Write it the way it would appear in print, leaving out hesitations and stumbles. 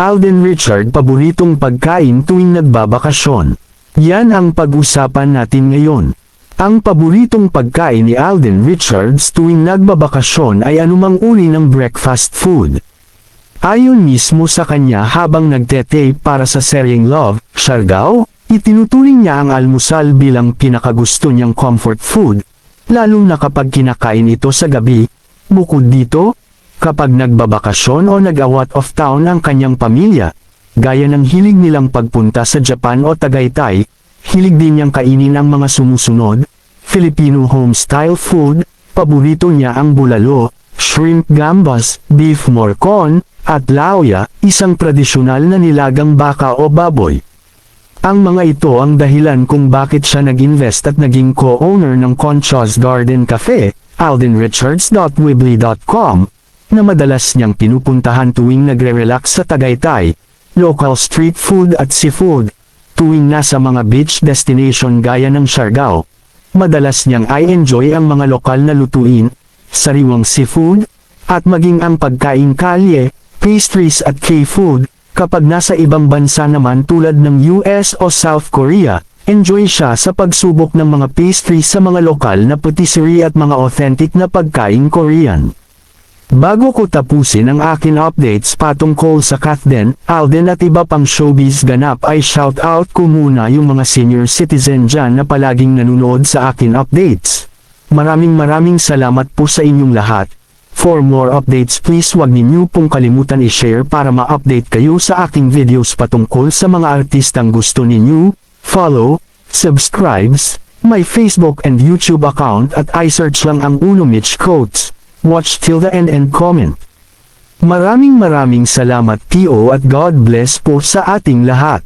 Alden Richard paboritong pagkain tuwing nagbabakasyon. Yan ang pag-usapan natin ngayon. Ang paboritong pagkain ni Alden Richards tuwing nagbabakasyon ay anumang uri ng breakfast food. Ayon mismo sa kanya habang nagtetape para sa seryeng Love, Siargao, itinuturing niya ang almusal bilang pinakagusto niyang comfort food, lalo na kapag kinakain ito sa gabi. Bukod dito, kapag nagbabakasyon o nag-out of town ang kanyang pamilya, gaya ng hilig nilang pagpunta sa Japan o Tagaytay, hilig din niyang kainin ang mga sumusunod: Filipino home-style food, paborito niya ang bulalo, shrimp gambas, beef morcon, at lauya, isang tradisyonal na nilagang baka o baboy. Ang mga ito ang dahilan kung bakit siya nag-invest at naging co-owner ng Concha's Garden Cafe, aldenrichards.weebly.com, na madalas niyang pinupuntahan tuwing nagre-relax sa Tagaytay, local street food at seafood. Tuwing nasa mga beach destination gaya ng Siargao, madalas niyang i-enjoy ang mga lokal na lutuin, sariwang seafood, at maging ang pagkain kalye, pastries at K-food. Kapag nasa ibang bansa naman tulad ng US o South Korea, enjoy siya sa pagsubok ng mga pastries sa mga lokal na patisserie at mga authentic na pagkain Korean. Bago ko tapusin ang akin updates patungkol sa Kathden, Alden at iba pang showbiz ganap, ay shoutout ko muna yung mga senior citizen dyan na palaging nanonood sa akin updates. Maraming salamat po sa inyong lahat. For more updates, please wag ninyo pong kalimutan i-share para ma-update kayo sa aking videos patungkol sa mga artistang gusto ninyo. Follow, subscribes, my Facebook and YouTube account at i-search lang ang Uno Mitch Quotes. Watch till the end and comment. Maraming salamat po at God bless po sa ating lahat.